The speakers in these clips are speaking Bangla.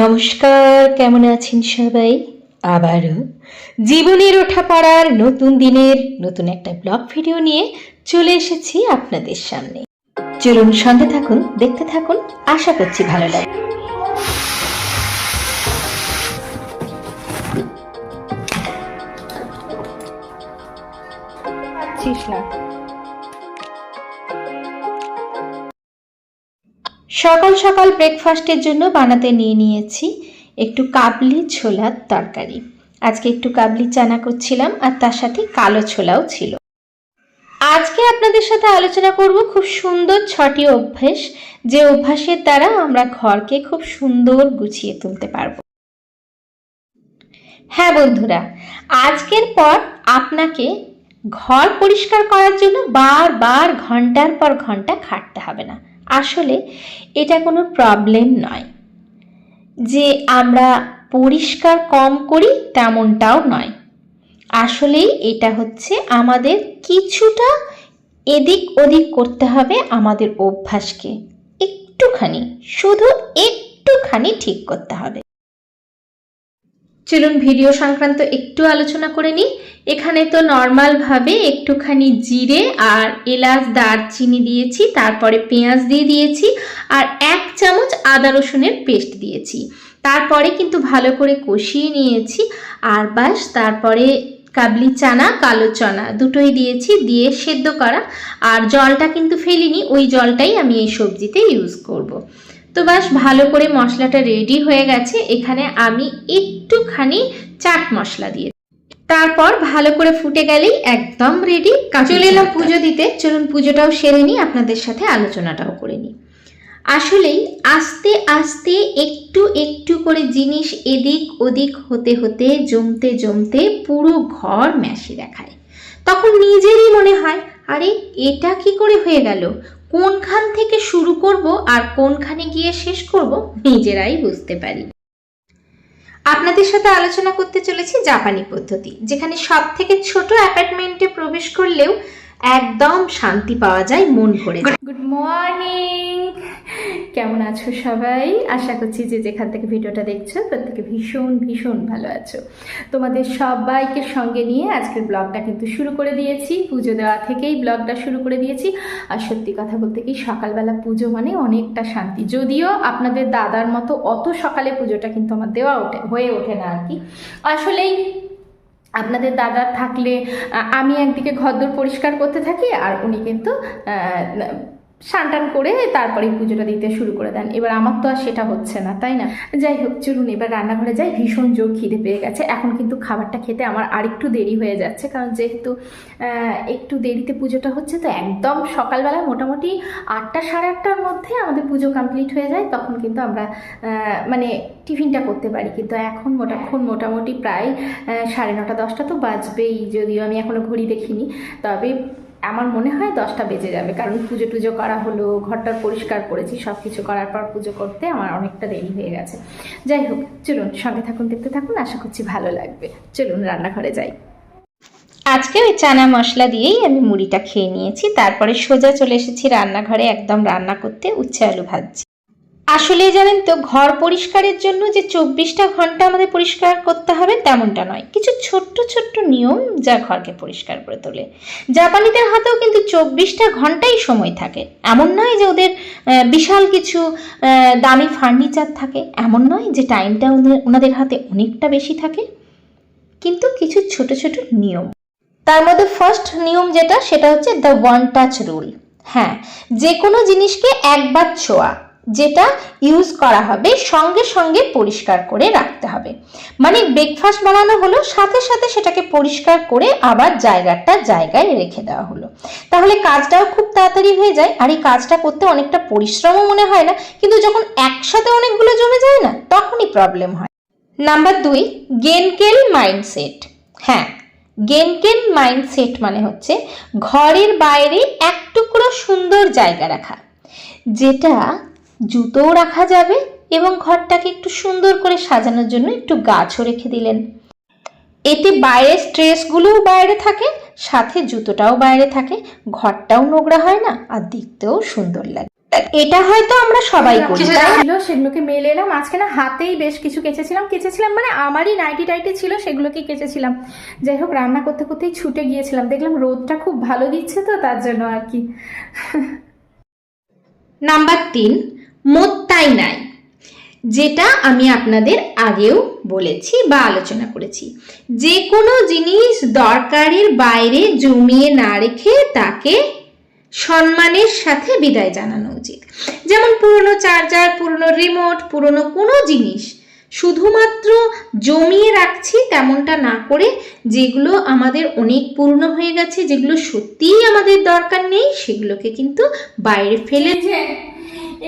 নমস্কার, কেমন আছেন সবাই? আবারও জীবনের ওঠা পড়ার নতুন দিনের নতুন একটা ব্লগ ভিডিও নিয়ে চলে এসেছি আপনাদের সামনে। চলুন সঙ্গে থাকুন, দেখতে থাকুন, আশা করছি ভালো লাগবে। সকাল সকাল ব্রেকফাস্টের জন্য বানাতে নিয়েছি একটু কাবলি ছোলার তরকারি। আজকে একটু কাবলি চানা করছিলাম আর তার সাথে কালো ছোলাও ছিল। আজকে আপনাদের সাথে আলোচনা করব খুব সুন্দর 6টি অভ্যাস, যে অভ্যাসের দ্বারা আমরা ঘরকে খুব সুন্দর গুছিয়ে তুলতে পারবো। হ্যাঁ বন্ধুরা, আজকের পর আপনাকে ঘর পরিষ্কার করার জন্য বারবার ঘন্টার পর ঘন্টা খাটতে হবে না। আসলে এটা কোনো প্রবলেম নয় যে আমরা পরিষ্কার কম করি, তেমনটাও নয়। আসলেই এটা হচ্ছে আমাদের কিছুটা এদিক ওদিক করতে হবে, আমাদের অভ্যাসকে একটুখানি, শুধু একটুখানি ঠিক করতে হবে। চলুন ভিডিও সংক্রান্ত একটু আলোচনা করে নিই। এখানে তো নর্মালভাবে একটুখানি জিরে আর এলাচ দারচিনি দিয়েছি, তারপরে পেঁয়াজ দিয়ে দিয়েছি আর 1 চামচ আদা রসুনের পেস্ট দিয়েছি। তারপরে কিন্তু ভালো করে কষিয়ে নিয়েছি আর বাস, তারপরে কাবলি চানা, কালো চানা দুটোই দিয়েছি, দিয়ে সেদ্ধ করা। আর জলটা কিন্তু ফেলিনি, ওই জলটাই আমি এই সবজিতে ইউজ করব। তো বাস ভালো করে মশলাটা রেডি হয়ে গেছে। এখানে আমি একটুখানি চাট মশলা দিয়ে, তারপর ভালো করে ফুটে গেলেই একদম রেডি। চলে এলাম পুজো দিতে। চলুন পুজোটাও সেরে নিই, আপনাদের সাথে আলোচনাটাও করে নিই। আসলেই আস্তে আস্তে একটু একটু করে জিনিস এদিক ওদিক হতে হতে জমতে জমতে পুরো ঘর ম্যাশি দেখায়। তখন নিজেরই মনে হয়, আরে এটা কি করে হয়ে গেল, কোনখান থেকে শুরু করব আর কোনখানে গিয়ে শেষ করব নিজেরাই বুঝতে পারি। আপনাদের সাথে আলোচনা করতে চলেছি জাপানি পদ্ধতি, যেখানে সব থেকে ছোট অ্যাপার্টমেন্টে প্রবেশ করলেও একদম শান্তি পাওয়া যায়, মন ভরে যায়। গুড মর্নিং, কেমন আছো সবাই? আশা করছি যে যেখান থেকে ভিডিওটা দেখছো প্রত্যেকে ভীষণ ভীষণ ভালো আছো। তোমাদের সবাইকে সঙ্গে নিয়ে আজকের ব্লগটা কিন্তু শুরু করে দিয়েছি। পুজো দেওয়া থেকেই ব্লগটা শুরু করে দিয়েছি। আর সত্যি কথা বলতে কি, সকালবেলা পুজো মানে অনেকটা শান্তি। যদিও আপনাদের দাদার মতো অত সকালে পুজোটা কিন্তু আমার হয়ে ওঠে না আর কি। আসলেই আপনাদের দাদা থাকলে আমি একদিকে ঘরদোর পরিষ্কার করতে থাকি আর উনি কিন্তু স্নান করে তারপরে পুজোটা দিতে শুরু করে দেন। এবার আমার তো আর সেটা হচ্ছে না, তাই না? যাই হোক, চলুন এবার রান্নাঘরে যাই। ভীষণ জোর খিদে পেয়ে গেছে। এখন কিন্তু খাবারটা খেতে আমার আরেকটু দেরি হয়ে যাচ্ছে, কারণ যেহেতু একটু দেরিতে পুজোটা হচ্ছে, তো একদম সকালবেলা মোটামুটি 8টা সাড়ে 8টার মধ্যে আমাদের পুজো কমপ্লিট হয়ে যায়। তখন কিন্তু আমরা মানে টিফিনটা করতে পারি। কিন্তু এখন মোটামুটি প্রায় 9:30 10টা তো বাজবেই, যদিও আমি এখনও ঘড়ি দেখিনি। তবে আমার মনে হয় 10টা বেজে যাবে, কারণ পুজো টুজো করা হলো, ঘরটা পরিষ্কার করেছি, সব কিছু করার পর পুজো করতে আমার অনেকটা দেরি হয়ে গেছে। যাই হোক, চলুন সঙ্গে থাকুন, দেখতে থাকুন, আশা করছি ভালো লাগবে। চলুন রান্নাঘরে যাই। আজকে ওই চানা মশলা দিয়েই আমি মুড়িটা খেয়ে নিয়েছি, তারপরে সোজা চলে এসেছি রান্নাঘরে একদম রান্না করতে। উচ্ছে আলু ভাজছি। আসলে জানেন তো, ঘর পরিষ্কারের জন্য যে 24টা ঘন্টা আমাদের পরিষ্কার করতে হবে তেমনটা নয়। কিছু ছোট্ট ছোট্ট নিয়ম যা ঘরকে পরিষ্কার করে তোলে। জাপানিদের হাতেও কিন্তু 24টা ঘন্টাই সময় থাকে। এমন নয় যে ওদের বিশাল কিছু দামি ফার্নিচার থাকে, এমন নয় যে টাইমটা ওনাদের হাতে অনেকটা বেশি থাকে। কিন্তু কিছু ছোট ছোট নিয়ম, তার মধ্যে ফার্স্ট নিয়ম যেটা, সেটা হচ্ছে দ্য ওয়ান টাচ রুল। হ্যাঁ, যে কোনো জিনিসকে একবার ছোঁয়া, যেটা ইউজ করা হবে সঙ্গে সঙ্গে পরিষ্কার করে রাখতে হবে। মানে ব্রেকফাস্ট বানানো হলো, সাথে সাথে সেটাকে পরিষ্কার করে আবার জায়গায় রেখে দেওয়া হলো। তাহলে কাজটাও খুব তাড়াতাড়ি হয়ে যায়, আর এই কাজটা করতে অনেকটা পরিশ্রমও মনে হয় না। কিন্তু যখন একসাথে অনেকগুলো জমে যায় না, তখনই প্রবলেম হয়। নাম্বার 2, গেনকেল মাইন্ডসেট। হ্যাঁ, গেনকেন মাইন্ডসেট মানে হচ্ছে ঘরের বাইরে এক টুকরো সুন্দর জায়গা রাখা, যেটা জুতোও রাখা যাবে এবং ঘরটাকে একটু সুন্দর করে সাজানোর জন্য একটু গাছও রেখে দিলেন। এতে বাইরের স্ট্রেসগুলোও বাইরে থাকে, সাথে জুতোটাও বাইরে থাকে, ঘরটাও নোংরা হয় না আর দেখতেও সুন্দর লাগে। এটা হয়তো আমরা সবাই করি, সেগুলোকে মেলে এলাম। আজকে না হাতেই বেশ কিছু কেচেছিলাম মানে আমারই নাইটি টাইটি ছিল, সেগুলোকে কেচেছিলাম। যাই হোক, রান্না করতে করতেই ছুটে গিয়েছিলাম, দেখলাম রোদটা খুব ভালো দিচ্ছে, তো তার জন্য আর কি। নাম্বার 3, মোত্তাই নাই, যেটা আমি আপনাদের আগেও বলেছি বা আলোচনা করেছি। যে কোনো জিনিস দরকারের বাইরে জমিয়ে না রেখে তাকে সম্মানের সাথে বিদায় জানানো উচিত। যেমন পুরনো চার্জার, পুরনো রিমোট, পুরনো কোনো জিনিস শুধুমাত্র জমিয়ে রাখছি তেমনটা না করে, যেগুলো আমাদের অনেক পুরনো হয়ে গেছে, যেগুলো সত্যিই আমাদের দরকার নেই, সেগুলোকে কিন্তু বাইরে ফেলে।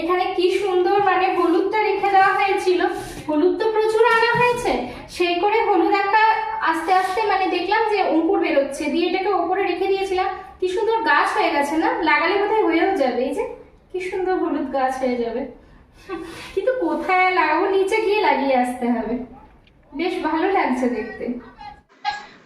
এখানে কি সুন্দর মানে হলুদটা রেখে দেওয়া হয়েছিল, হলুদ তো প্রচুর আনা হয়েছে, সেই করে হলুদ একটা আস্তে আস্তে মানে দেখলাম যে অঙ্কুর বেরোচ্ছে, দিয়ে এটাকে ওপরে রেখে দিয়েছিলাম। কি সুন্দর গাছ হয়ে গেছে না? লাগালে বোধহয় হয়েও যাবে। এই যে কি সুন্দর হলুদ গাছ হয়ে যাবে, কিন্তু কোথায় লাগাবো? নিচে গিয়ে লাগিয়ে আসতে হবে। বেশ ভালো লাগছে দেখতে।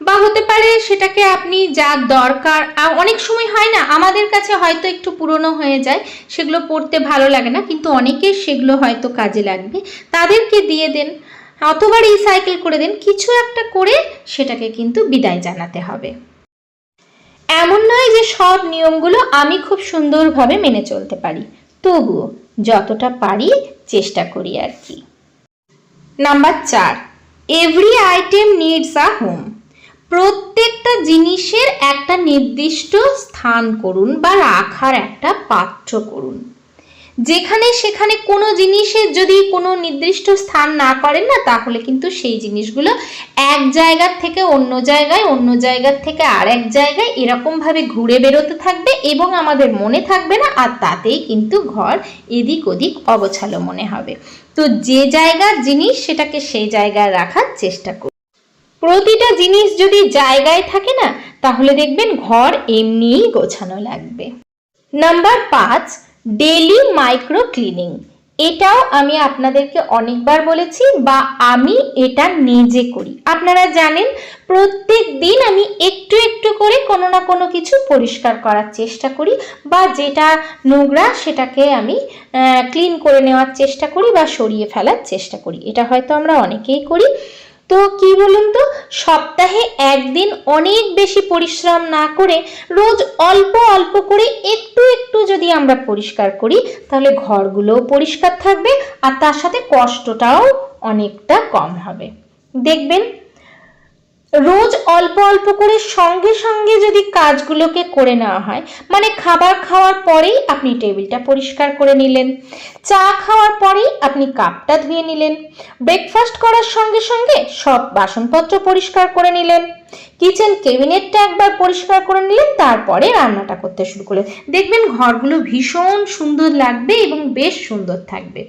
বা হতে পারে সেটাকে আপনি যা দরকার, অনেক সময় হয় না আমাদের কাছে হয়তো একটু পুরনো হয়ে যায়, সেগুলো পড়তে ভালো লাগে না, কিন্তু অনেকের সেগুলো হয়তো কাজে লাগবে, তাদেরকে দিয়ে দেন অথবা রিসাইকেল করে দেন, কিছু একটা করে সেটাকে কিন্তু বিদায় জানাতে হবে। এমন নয় যে সব নিয়মগুলো আমি খুব সুন্দরভাবে মেনে চলতে পারি, তবুও যতটা পারি চেষ্টা করি আর কি। Number 4, every item needs a home. প্রত্যেকটা জিনিসের একটা নির্দিষ্ট স্থান করুন বা রাখার একটা পাত্র করুন। যেখানে সেখানে কোনো জিনিসের যদি কোনো নির্দিষ্ট স্থান না করেন না, তাহলে কিন্তু সেই জিনিসগুলো এক জায়গার থেকে অন্য জায়গায়, অন্য জায়গার থেকে আর এক জায়গায় এরকমভাবে ঘুরে বেরোতে থাকবে এবং আমাদের মনে থাকবে না, আর তাতেই কিন্তু ঘর এদিক ওদিক অগোছালো মনে হবে। তো যে জায়গার জিনিস সেটাকে সেই জায়গায় রাখার চেষ্টা করুন। প্রতিটা জিনিস যদি জায়গায় থাকে না, তাহলে দেখবেন ঘর এমনিই গোছানো লাগবে। Number 5, daily micro cleaning. এটাও আমি আপনাদেরকে অনেকবার বলেছি বা আমি এটা নিজে করি। আপনারা জানেন প্রত্যেক দিন আমি একটু একটু করে কোনো না কোনো কিছু পরিষ্কার করার চেষ্টা করি, বা যেটা নোংরা সেটাকে আমি ক্লিন করে নেওয়ার চেষ্টা করি বা সরিয়ে ফেলার চেষ্টা করি। এটা হয়তো আমরা অনেকেই করি। তো কি বলুন তো, সপ্তাহে একদিন অনেক বেশি পরিশ্রম না করে রোজ অল্প অল্প করে একটু একটু যদি আমরা পরিষ্কার করি, তাহলে ঘরগুলোও পরিষ্কার থাকবে আর তার সাথে কষ্টটাও অনেকটা কম হবে। দেখবেন রোজ অল্প অল্প করে সঙ্গে সঙ্গে যদি কাজগুলোকে করে নেওয়া হয়, মানে খাবার খাওয়ার পরেই আপনি টেবিলটা পরিষ্কার করে নিলেন, চা খাওয়ার পরেই আপনি কাপটা ধুয়ে নিলেন, ব্রেকফাস্ট করার সঙ্গে সঙ্গে সব বাসনপত্র পরিষ্কার করে নিলেন, কিচেন ক্যাবিনেটটা একবার পরিষ্কার করে নিলেন, তারপরে রান্নাটা করতে শুরু করলেন, দেখবেন ঘরগুলো ভীষণ সুন্দর লাগবে এবং বেশ সুন্দর থাকবে।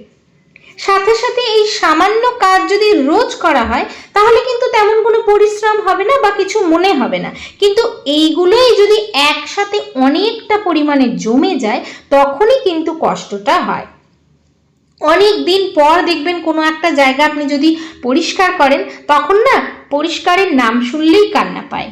সাথে সাথে এই সামান্য কাজ যদি রোজ করা হয়, তাহলে কিন্তু তেমন কোনো পরিশ্রম হবে না বা কিছু মনে হবে না, কিন্তু এইগুলোই যদি একসাথে অনেকটা পরিমাণে জমে যায়, তখনই কিন্তু কষ্টটা হয়। অনেক দিন পর দেখবেন কোনো একটা জায়গা আপনি যদি পরিষ্কার করেন, তখন না পরিষ্কারের নাম শুনলেই কান্না পায়,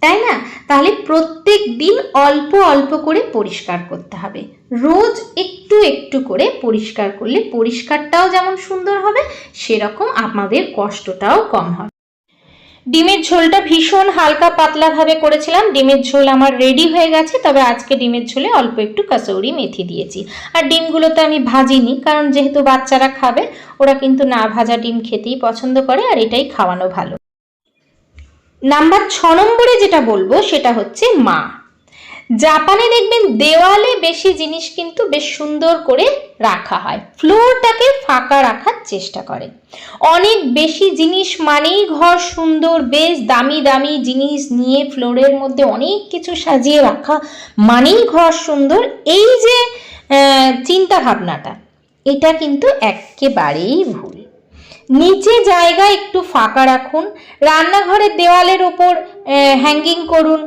তাই না? তাহলে প্রত্যেক দিন অল্প অল্প করে পরিষ্কার করতে হবে, রোজ একটু একটু করে পরিষ্কার করলে পরিষ্কারটাও যেমন সুন্দর হবে, সেরকম আমাদের কষ্টটাও কম হবে। ডিমের ঝোলটা ভীষণ হালকা পাতলা ভাবে করেছিলাম। ডিমের ঝোল আমার রেডি হয়ে গেছে, তবে আজকে ডিমের ঝোলে অল্প একটু কাসৌরি মেথি দিয়েছি। আর ডিমগুলোতে আমি ভাজিনি, কারণ যেহেতু বাচ্চারা খাবে, ওরা কিন্তু না ভাজা ডিম খেতেই পছন্দ করে, আর এটাই খাওয়ানো ভালো। নাম্বার 6 নম্বরে যেটা বলবো সেটা হচ্ছে মা। জাপানে দেখবেন দেওয়ালে বেশি জিনিস কিন্তু বেশ সুন্দর করে রাখা হয়, ফ্লোরটাকে ফাঁকা রাখার চেষ্টা করে। অনেক বেশি জিনিস মানেই ঘর সুন্দর, বেশ দামি দামি জিনিস নিয়ে ফ্লোরের মধ্যে অনেক কিছু সাজিয়ে রাখা মানেই ঘর সুন্দর। এই যে চিন্তা ভাবনাটা, এটা কিন্তু একেবারেই ভুল। নিচে জায়গা একটু ফাঁকা রাখুন, রান্নাঘরের দেওয়ালের ওপর হ্যাঙ্গিং করুন,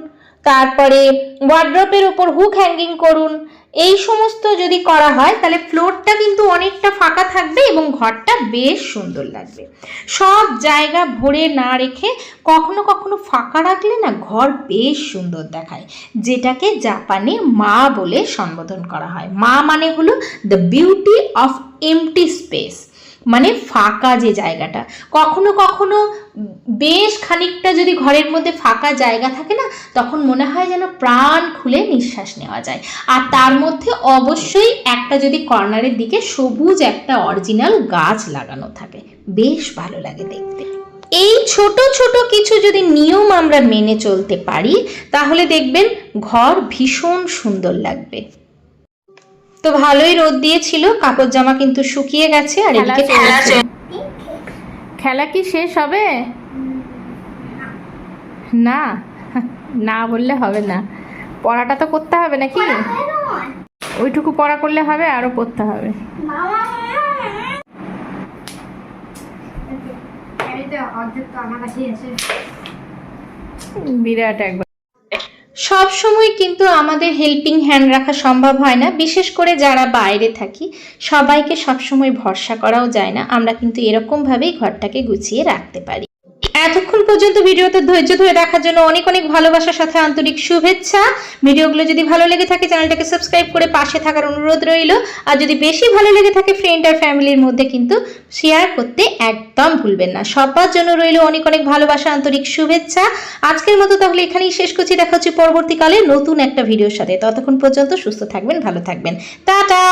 তারপরে ওয়ার্ড্রপের উপর হুক হ্যাঙ্গিং করুন, এই সমস্ত যদি করা হয় তাহলে ফ্লোরটা কিন্তু অনেকটা ফাঁকা থাকবে এবং ঘরটা বেশ সুন্দর লাগবে। সব জায়গা ভরে না রেখে কখনো কখনো ফাঁকা রাখলে না ঘর বেশ সুন্দর দেখায়, যেটাকে জাপানে মা বলে সম্বোধন করা হয়। মা মানে হলো the beauty of MT space, মানে ফাঁকা যে জায়গাটা। কখনো কখনো বেশ খানিকটা যদি ঘরের মধ্যে ফাঁকা জায়গা থাকে না, তখন মনে হয় যেন প্রাণ খুলে নিঃশ্বাস নেওয়া যায়। আর তার মধ্যে অবশ্যই একটা যদি কর্নারের দিকে সবুজ একটা অরিজিনাল গাছ লাগানো থাকে, বেশ ভালো লাগে দেখতে। এই ছোট ছোট কিছু যদি নিয়ম আমরা মেনে চলতে পারি তাহলে দেখবেন ঘর ভীষণ সুন্দর লাগবে। তো ভালোই রোদ দিয়েছিল, কাপড় জামা কিন্তু শুকিয়ে গেছে। আর এদিকে খেলা কি শেষ হবে? না, না বললে হবে না, পড়াটা তো করতে হবে নাকি? ওইটুকু পড়া করলে হবে, আরো পড়তে হবে। বিরাট একবার। সব সময় কিন্তু আমাদের হেল্পিং হ্যান্ড রাখা সম্ভব হয় না, বিশেষ করে যারা বাইরে থাকি সবাইকে সবসময় ভরসা করাও যায় না। আমরা কিন্তু এরকমভাবেই ঘরটাকে গুছিয়ে রাখতে পারি। এতক্ষণ পর্যন্ত ভিডিওতে ধৈর্য ধরে দেখার জন্য অনেক অনেক ভালোবাসার সাথে আন্তরিক শুভেচ্ছা। ভিডিওগুলো যদি ভালো লেগে থাকে চ্যানেলটাকে সাবস্ক্রাইব করে পাশে থাকার অনুরোধ রইল। আর যদি বেশি ভালো লেগে থাকে ফ্রেন্ড আর ফ্যামিলির মধ্যে কিন্তু শেয়ার করতে একদম ভুলবেন না। সবার জন্য রইল অনেক অনেক ভালোবাসা, আন্তরিক শুভেচ্ছা। আজকের মতো তাহলে এখানেই শেষ করছি, দেখা হচ্ছে পরবর্তীকালে নতুন একটা ভিডিওর সাথে। ততক্ষণ পর্যন্ত সুস্থ থাকবেন, ভালো থাকবেন, টাটা।